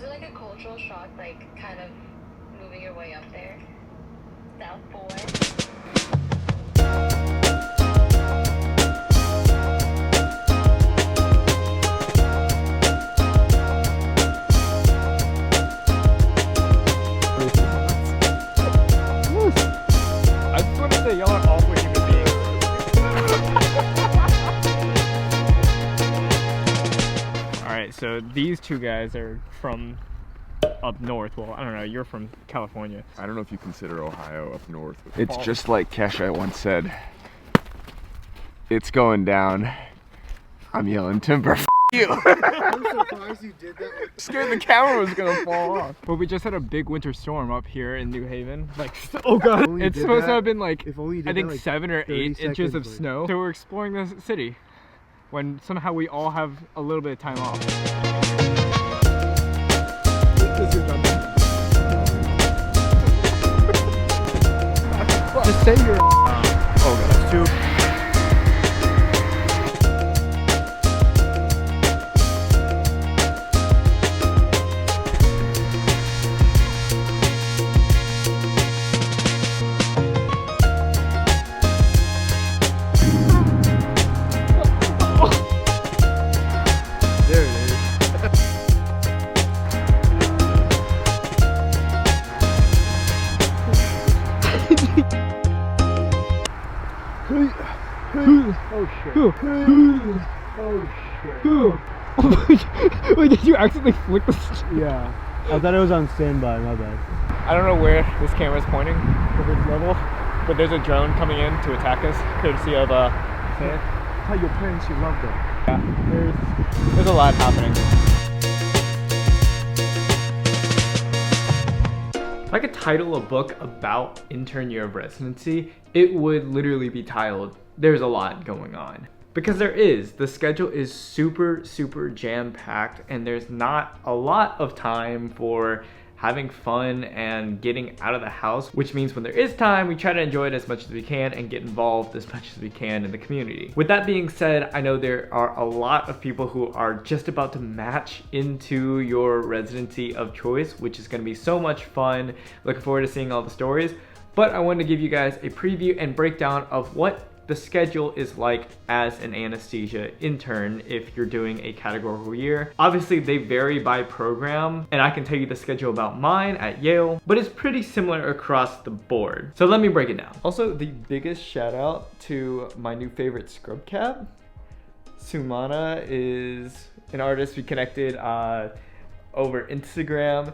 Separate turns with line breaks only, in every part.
Was it like a cultural shock, like kind of moving your way up there? South Boy?
I just want to say y'all are awful human beings. Alright, so these two guys are from up north. Well, I don't know, you're from California.
I don't know if you consider Ohio up north. It's just like Kesha once said, it's going down. I'm yelling timber, f you.
I'm surprised you did that.
Scared the camera was gonna fall off.
But we just had a big winter storm up here in New Haven. Like, oh god,
Only
it's
did
supposed to
that-
have been like,
if only you did
I think
that, like,
7 or
30
8 inches of
seconds,
snow. So we're exploring the city when somehow we all have a little bit of time off. Just say you're oh god, that's too.
There it is. Oh shit. Oh shit.
Wait, did you accidentally flick the
Yeah. I thought it was on standby, my bad.
I don't know where this camera is pointing for this level, but there's a drone coming in to attack us, courtesy of Sam.
Tell your parents you love them.
Yeah, there's a lot happening. If I could title a book about intern year of residency, it would literally be titled, There's a Lot Going On. Because there is. The schedule is super jam-packed, and there's not a lot of time for having fun and getting out of the house, which means when there is time, we try to enjoy it as much as we can and get involved as much as we can in the community. With that being said, I know there are a lot of people who are just about to match into your residency of choice, which is gonna be so much fun. Looking forward to seeing all the stories. But I wanted to give you guys a preview and breakdown of what the schedule is like as an anesthesia intern if you're doing a categorical year. Obviously they vary by program, and I can tell you the schedule about mine at Yale, but it's pretty similar across the board. So let me break it down. Also, the biggest shout out to my new favorite scrub cap. Sumana is an artist we connected over Instagram.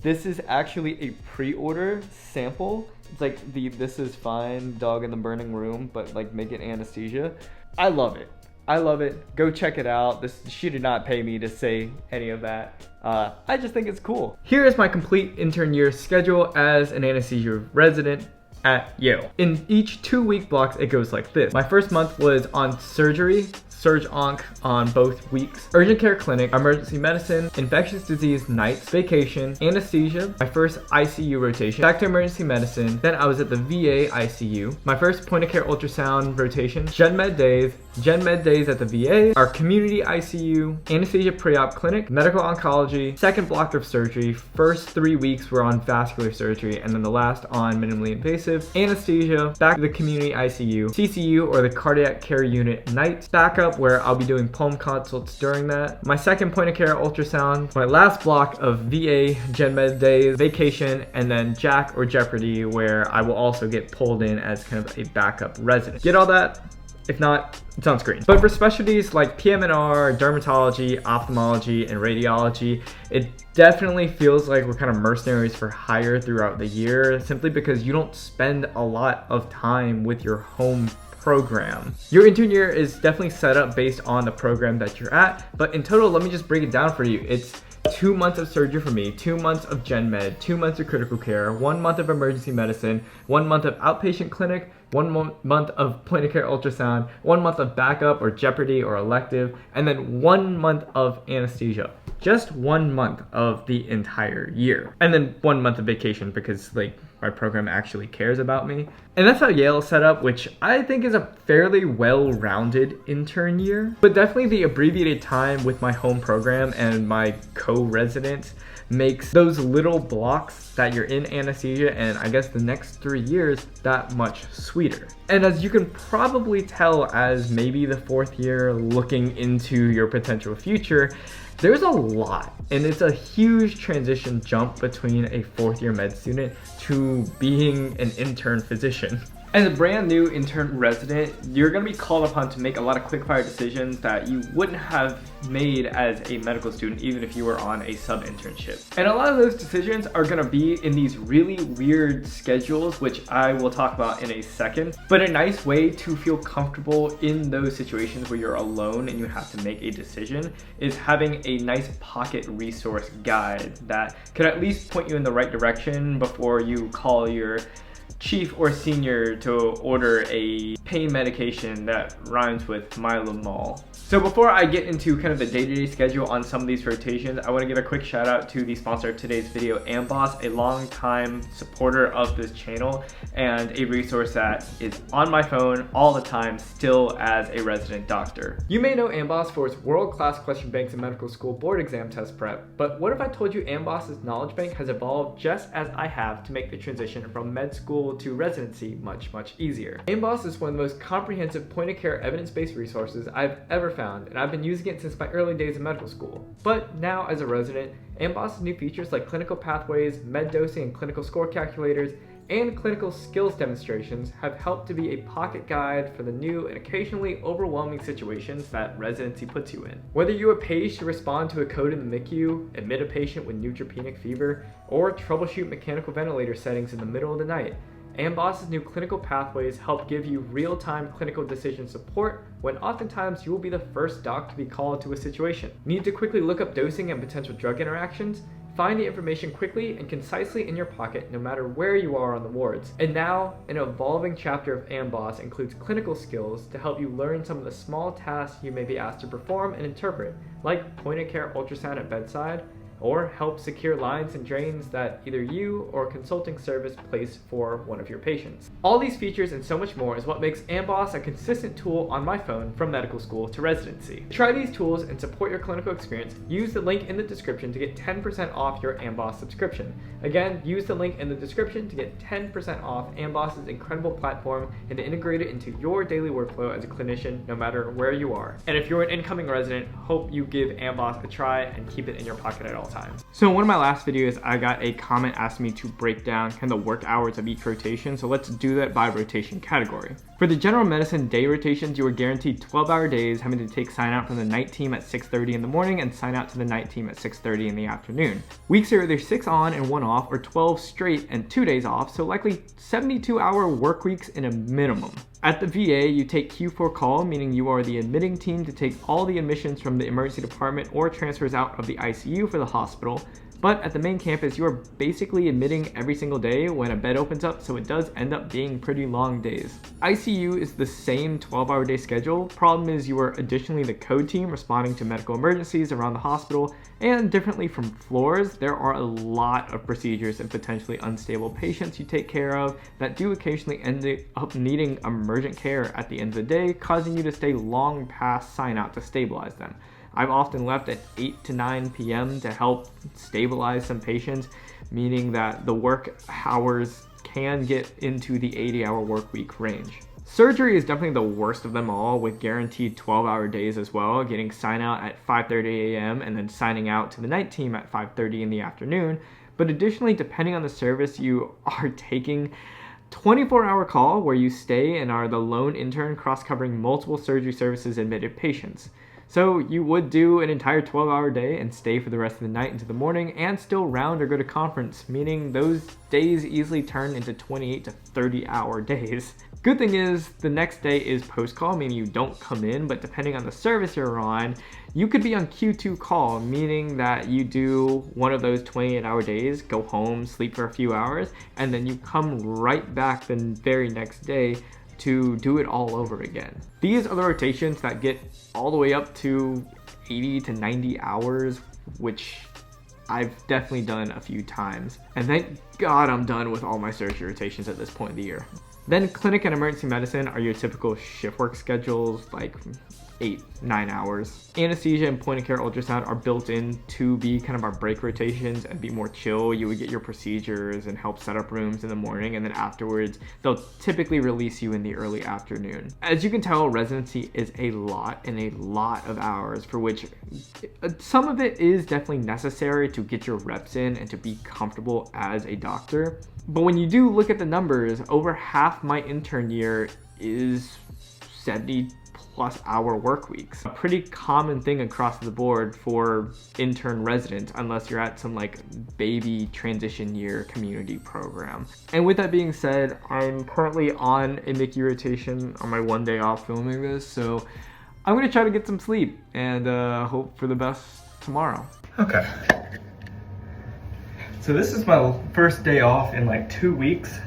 This is actually a pre-order sample. It's like the This Is Fine Dog in the Burning Room, but like make it anesthesia. I love it. I love it. Go check it out. She did not pay me to say any of that. I just think it's cool. Here is my complete intern year schedule as an anesthesia resident at Yale. In each 2-week blocks, it goes like this. My first month was on surgery, Surg-Onc on both weeks, urgent care clinic, emergency medicine, infectious disease nights, vacation, anesthesia, my first ICU rotation, back to emergency medicine, then I was at the VA ICU, my first point of care ultrasound rotation, gen med days at the VA, our community ICU, anesthesia pre-op clinic, medical oncology, second block of surgery, first 3 weeks were on vascular surgery, and then the last on minimally invasive, anesthesia, back to the community ICU, CCU or the cardiac care unit nights, backup where I'll be doing pulm consults during that, my second point of care ultrasound, my last block of VA gen med days, vacation, and then JAC or Jeopardy where I will also get pulled in as kind of a backup resident. Get all that? If not, it's on screen. But for specialties like PM&R, dermatology, ophthalmology, and radiology, it definitely feels like we're kind of mercenaries for hire throughout the year, simply because you don't spend a lot of time with your home program. Your intern year is definitely set up based on the program that you're at, but in total, let me just break it down for you. It's 2 months of surgery for me, 2 months of gen med, 2 months of critical care, 1 month of emergency medicine, 1 month of outpatient clinic, 1 month of point of care ultrasound, 1 month of backup or Jeopardy or elective, and then 1 month of anesthesia. Just 1 month of the entire year. And then 1 month of vacation because like my program actually cares about me. And that's how Yale is set up, which I think is a fairly well-rounded intern year. But definitely the abbreviated time with my home program and my co-residents makes those little blocks that you're in anesthesia and I guess the next 3 years that much sweeter. And as you can probably tell as maybe the 4th year looking into your potential future, there's a lot, and it's a huge transition jump between a 4th year med student to being an intern physician. As a brand new intern resident, you're going to be called upon to make a lot of quick fire decisions that you wouldn't have made as a medical student even if you were on a sub-internship. And a lot of those decisions are going to be in these really weird schedules, which I will talk about in a second. But a nice way to feel comfortable in those situations where you're alone and you have to make a decision is having a nice pocket resource guide that could at least point you in the right direction before you call your chief or senior to order a pain medication that rhymes with Mylamol. So before I get into kind of the day-to-day schedule on some of these rotations, I want to give a quick shout out to the sponsor of today's video, Amboss, a long-time supporter of this channel and a resource that is on my phone all the time still as a resident doctor. You may know Amboss for its world-class question banks and medical school board exam test prep, but what if I told you Amboss's knowledge bank has evolved just as I have to make the transition from med school to residency much easier. Amboss is one of the most comprehensive point-of-care evidence-based resources I've ever found, and I've been using it since my early days in medical school. But now as a resident, Amboss's new features like clinical pathways, med dosing and clinical score calculators, and clinical skills demonstrations have helped to be a pocket guide for the new and occasionally overwhelming situations that residency puts you in. Whether you are paged to respond to a code in the NICU, admit a patient with neutropenic fever, or troubleshoot mechanical ventilator settings in the middle of the night, Amboss's new clinical pathways help give you real-time clinical decision support when oftentimes you will be the first doc to be called to a situation. Need to quickly look up dosing and potential drug interactions? Find the information quickly and concisely in your pocket no matter where you are on the wards. And now, an evolving chapter of Amboss includes clinical skills to help you learn some of the small tasks you may be asked to perform and interpret, like point-of-care ultrasound at bedside, or help secure lines and drains that either you or a consulting service place for one of your patients. All these features and so much more is what makes Amboss a consistent tool on my phone from medical school to residency. To try these tools and support your clinical experience, use the link in the description to get 10% off your Amboss subscription. Again, use the link in the description to get 10% off Amboss's incredible platform and to integrate it into your daily workflow as a clinician no matter where you are. And if you're an incoming resident, hope you give Amboss a try and keep it in your pocket at all times. So in one of my last videos, I got a comment asking me to break down kind of the work hours of each rotation, so let's do that by rotation category. For the general medicine day rotations, you are guaranteed 12-hour days, having to take sign out from the night team at 6:30 in the morning and sign out to the night team at 6:30 in the afternoon. Weeks are either 6 on and 1 off, or 12 straight and 2 days off, so likely 72-hour work weeks in a minimum. At the VA, you take Q4 call, meaning you are the admitting team to take all the admissions from the emergency department or transfers out of the ICU for the hospital. But at the main campus, you are basically admitting every single day when a bed opens up, so it does end up being pretty long days. ICU is the same 12-hour day schedule. Problem is you are additionally the code team responding to medical emergencies around the hospital, and differently from floors, there are a lot of procedures and potentially unstable patients you take care of that do occasionally end up needing emergent care at the end of the day, causing you to stay long past sign out to stabilize them. I've often left at 8 to 9 p.m. to help stabilize some patients, meaning that the work hours can get into the 80-hour work week range. Surgery is definitely the worst of them all, with guaranteed 12-hour days as well, getting sign out at 5:30 a.m. and then signing out to the night team at 5:30 in the afternoon. But additionally, depending on the service you are taking, 24-hour call where you stay and are the lone intern cross-covering multiple surgery services admitted patients. So you would do an entire 12-hour day and stay for the rest of the night into the morning and still round or go to conference, meaning those days easily turn into 28 to 30-hour days. Good thing is the next day is post-call, meaning you don't come in, but depending on the service you're on, you could be on Q2 call, meaning that you do one of those 28-hour days, go home, sleep for a few hours, and then you come right back the very next day to do it all over again. These are the rotations that get all the way up to 80 to 90 hours, which I've definitely done a few times. And thank God I'm done with all my surgery rotations at this point in the year. Then clinic and emergency medicine are your typical shift work schedules, like 8-9 hours. Anesthesia and point of care ultrasound are built in to be kind of our break rotations and be more chill. You would get your procedures and help set up rooms in the morning, and then afterwards they'll typically release you in the early afternoon. As you can tell, residency is a lot of hours, for which some of it is definitely necessary to get your reps in and to be comfortable as a doctor. But when you do look at the numbers, over half my intern year is 70+ hour work weeks. A pretty common thing across the board for intern residents, unless you're at some like baby transition year community program. And with that being said, I'm currently on a MICU rotation on my 1 day off filming this, so I'm gonna try to get some sleep and hope for the best tomorrow. Okay. So this is my first day off in like 2 weeks.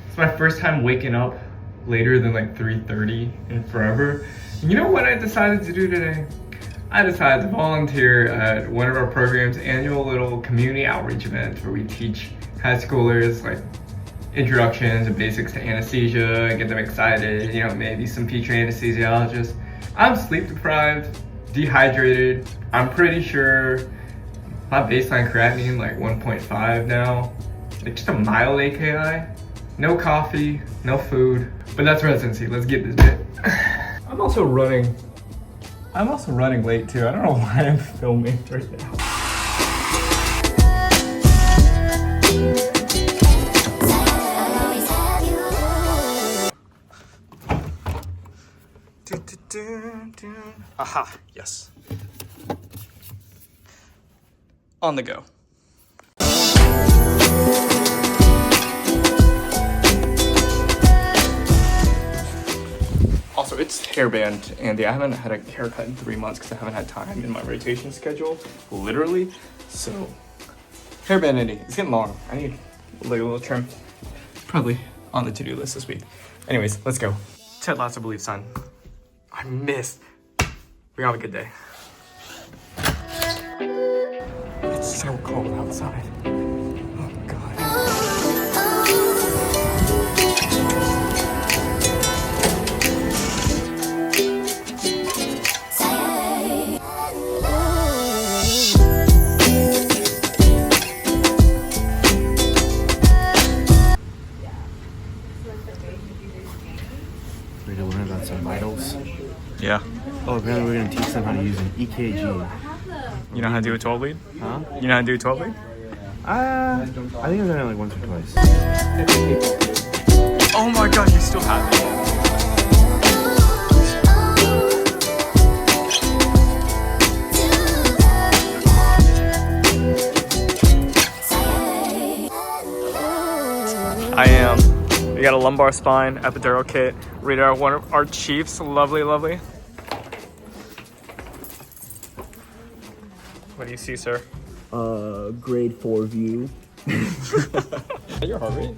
It's my first time waking up later than like 3:30 in forever. And you know what I decided to do today? I decided to volunteer at one of our program's annual little community outreach events where we teach high schoolers like introductions and basics to anesthesia and get them excited, you know, maybe some future anesthesiologists. I'm sleep deprived, dehydrated. I'm pretty sure my baseline creatinine like 1.5 now, like just a mild AKI. No coffee, no food, but that's residency. Let's get this bit. I'm also running late too. I don't know why I'm filming right now. Aha, yes. On the go. Also, it's hairband, Andy. I haven't had a haircut in 3 months because I haven't had time in my rotation schedule, literally. So, hairband, Andy. It's getting long. I need like a little trim. Probably on the to-do list this week. Anyways, let's go. Ted Lasso believes, son. I missed. We're gonna have a good day. It's so cold outside. Oh, God.
We're gonna learn about some vitals.
Yeah.
Oh, apparently we're gonna teach them how to use an EKG.
You know how to do a 12 lead?
Huh?
You know how to do a 12 lead?
I think I've done it like once or twice.
Oh my God, you still have it. I am. We got a lumbar spine epidural kit. Read out one of our chiefs. Lovely, lovely. What do you see, sir?
Grade 4 view.
Your heart rate?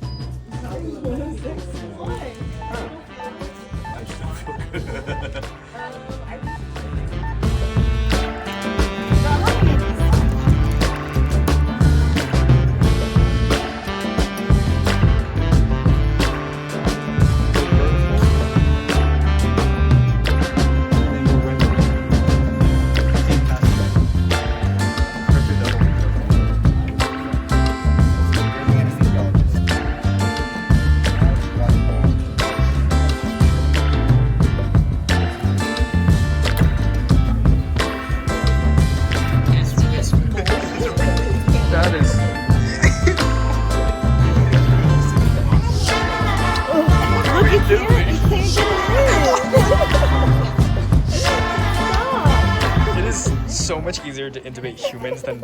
It is so much easier to intubate humans than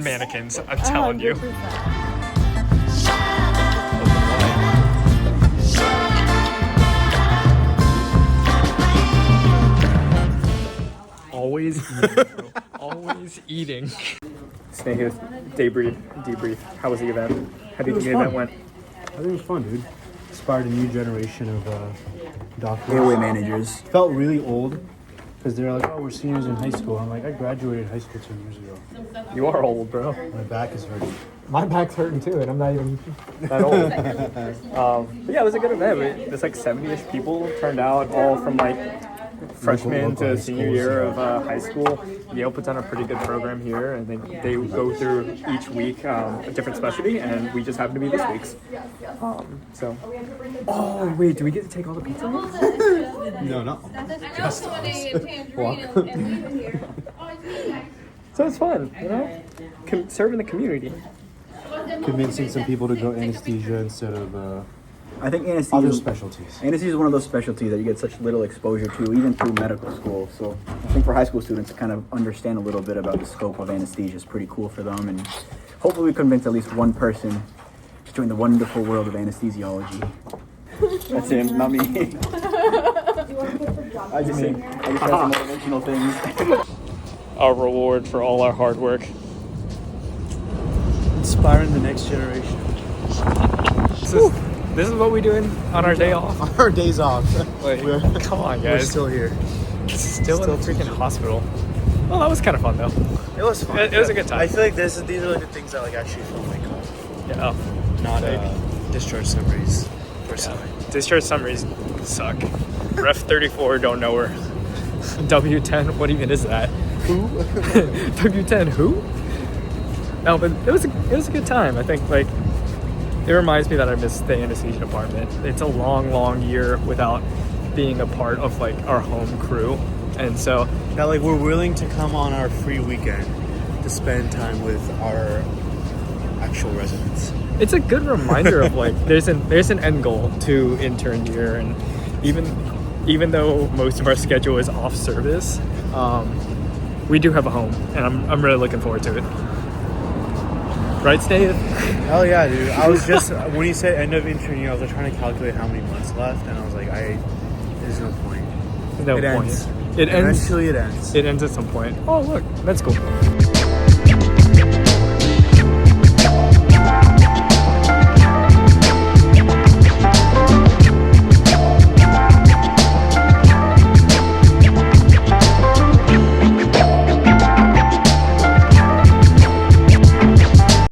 mannequins, I'm telling you. Always eating, bro. Always eating. Snake is debrief. How was the event? How do you think the event went?
I think it was fun, dude. Inspired a new generation of doctors.
Airway managers.
Felt really old Because they're like, oh, we're seniors in high school. I'm like, I graduated high school 2 years ago.
You are old, bro.
My back is hurting.
My back's hurting too, and I'm not even that old. But yeah, it was a good event. There's like 70-ish people turned out, all from like freshman
Local
to
high
senior
schools,
year
yeah.
of high school. Yale puts on a pretty good program here. I think they go through each week a different specialty, and we just happen to be this week's. So, oh wait, do we get to take all the pizza?
No, not just
So it's fun, you know, serving the community.
convincing some people to go anesthesia instead of
I think
other
anesthesia
specialties.
is one of those specialties that you get such little exposure to, even through medical school. So I think for high school students to kind of understand a little bit about the scope of anesthesia is pretty cool for them. And hopefully we convince at least one person to join the wonderful world of anesthesiology. That's him, not me. I just say some motivational things.
Our reward for all our hard work.
Inspiring the next generation.
This is what we doing on our day off.
Our days off.
Like, come on,
We're
guys.
still here.
Still in the freaking hospital. Well, that was kind of fun though.
It was fun.
It was a good time.
I feel like these are like the things that like actually feel like home,
Yeah.
not discharge summaries.
Discharge summaries suck. Ref 34, don't know her. W10, what even is that?
Who?
W10, who? No, but it was a good time. I think like it reminds me that I miss the anesthesia department. It's a long year without being a part of like our home crew, and so
That like we're willing to come on our free weekend to spend time with our actual residents.
it's a good reminder of like there's an end goal to intern year, and even though most of our schedule is off service, we do have a home, and I'm really looking forward to it. Right, Steve?
Oh yeah, dude. I was just when you said end of intern year, I was like, trying to calculate how many months left, and I was like, there's no point.
No
It
point.
ends.
It ends.
Eventually, it ends.
It ends at some point. Oh look, that's cool.